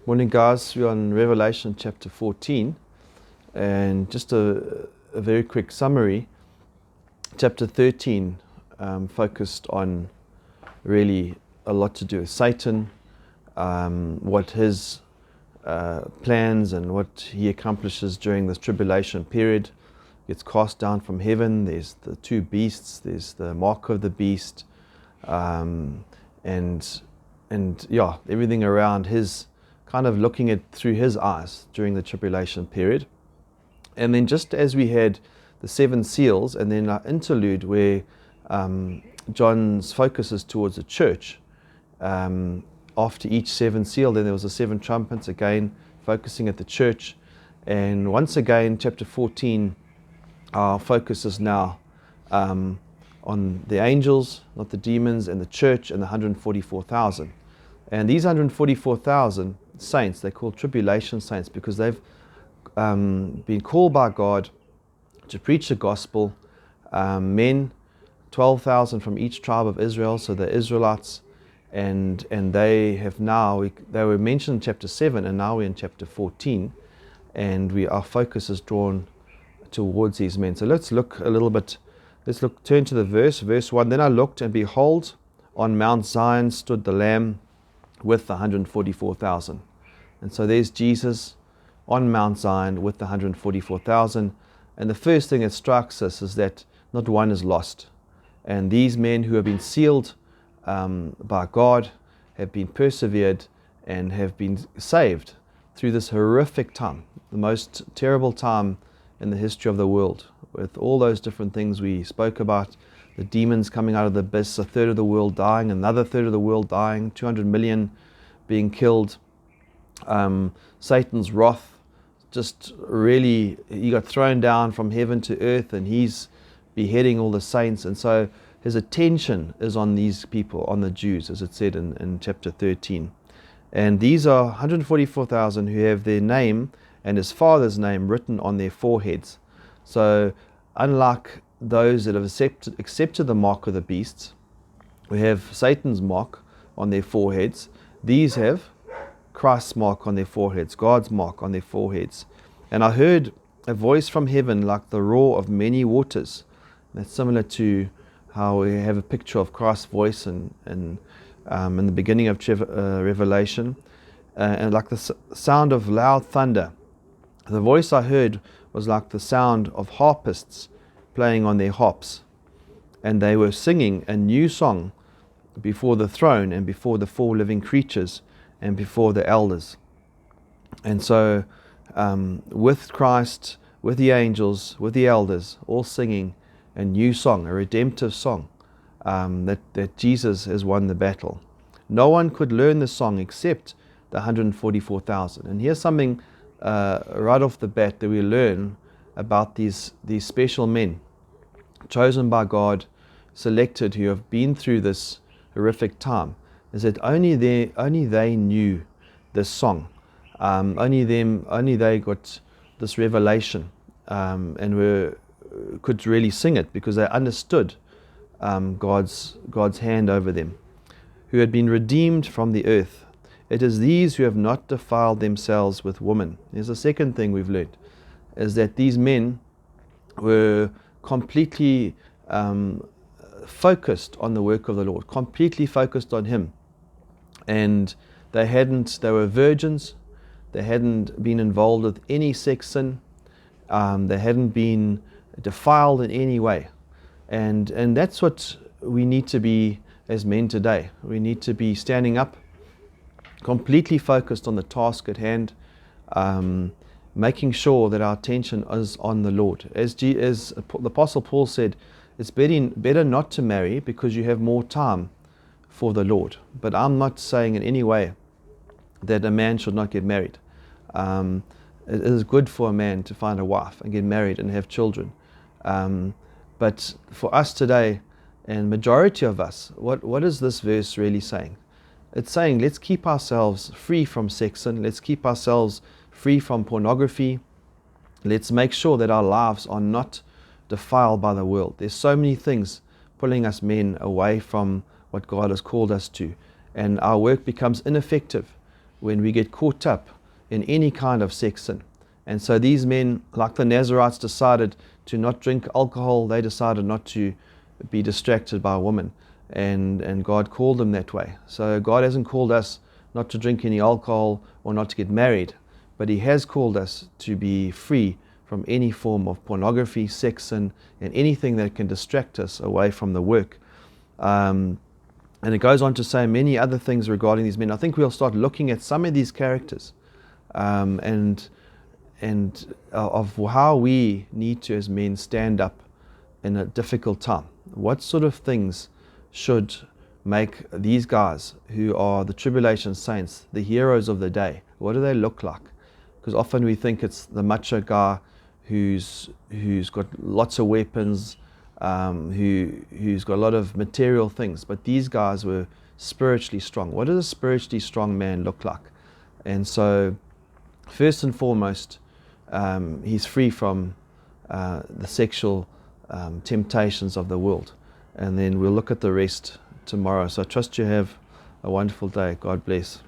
Morning, guys. We're on Revelation chapter 14, and just a very quick summary. Chapter 13 focused on really a lot to do with Satan, what his plans and what he accomplishes during this tribulation period. Gets cast down from heaven. There's the two beasts. There's the mark of the beast, and everything around his kind of looking at through his eyes during the tribulation period. And then just as we had the seven seals and then our interlude where John's focus is towards the church, after each seven seal, then there was the seven trumpets, again focusing at the church. And once again, chapter 14, our focus is now on the angels, not the demons, and the church, and the 144,000. And these 144,000 saints, they're called tribulation saints because they've been called by God to preach the gospel. Men, 12,000 from each tribe of Israel, so the Israelites, and they have now, they were mentioned in chapter 7, and now we're in chapter 14, and our focus is drawn towards these men. So let's look a little bit, turn to the verse 1. Then I looked, and behold, on Mount Zion stood the Lamb with the 144,000. And so there's Jesus on Mount Zion with the 144,000. And the first thing that strikes us is that not one is lost. And these men who have been sealed by God have been persevered and have been saved through this horrific time, the most terrible time in the history of the world, with all those different things we spoke about, the demons coming out of the abyss, a third of the world dying, another third of the world dying, 200 million being killed. Satan's wrath, just really, he got thrown down from heaven to earth, and he's beheading all the saints. And so his attention is on these people, on the Jews, as it said in chapter 13. And these are 144,000 who have their name and his father's name written on their foreheads. So unlike those that have accepted the mark of the beast, who have Satan's mark on their foreheads, these have Christ's mark on their foreheads, God's mark on their foreheads. And I heard a voice from heaven like the roar of many waters. That's similar to how we have a picture of Christ's voice in the beginning of Revelation, and like the sound of loud thunder. The voice I heard was like the sound of harpists playing on their harps, and they were singing a new song before the throne and before the four living creatures and before the elders. And so with Christ, with the angels, with the elders, all singing a new song, a redemptive song, that Jesus has won the battle. No one could learn the song except the 144,000. And here's something right off the bat that we learn about these special men, chosen by God, selected, who have been through this horrific time, is that only they knew this song. Only they got this revelation and could really sing it because they understood God's hand over them, who had been redeemed from the earth. It is these who have not defiled themselves with women. Here's the second thing we've learned, is that these men were completely focused on the work of the Lord, completely focused on Him. And they were virgins, they hadn't been involved with any sex sin, they hadn't been defiled in any way. And that's what we need to be as men today. We need to be standing up, completely focused on the task at hand, making sure that our attention is on the Lord. As the Apostle Paul said, it's better not to marry because you have more time for the Lord. But I'm not saying in any way that a man should not get married. It is good for a man to find a wife and get married and have children. But for us today, and majority of us, what is this verse really saying? It's saying, let's keep ourselves free from sex sin. Let's keep ourselves free from pornography. Let's make sure that our lives are not defiled by the world. There's so many things pulling us men away from what God has called us to. And our work becomes ineffective when we get caught up in any kind of sex sin. And so these men, like the Nazarites, decided to not drink alcohol. They decided not to be distracted by a woman. And God called them that way. So God hasn't called us not to drink any alcohol or not to get married, but He has called us to be free from any form of pornography, sex sin, and anything that can distract us away from the work. And it goes on to say many other things regarding these men. I think we'll start looking at some of these characters and of how we need to, as men, stand up in a difficult time. What sort of things should make these guys, who are the tribulation saints, the heroes of the day, what do they look like? Because often we think it's the macho guy who's got lots of weapons, who's got a lot of material things, but these guys were spiritually strong. What does a spiritually strong man look like? And so, first and foremost, he's free from the sexual temptations of the world. And then we'll look at the rest tomorrow. So I trust you have a wonderful day. God bless.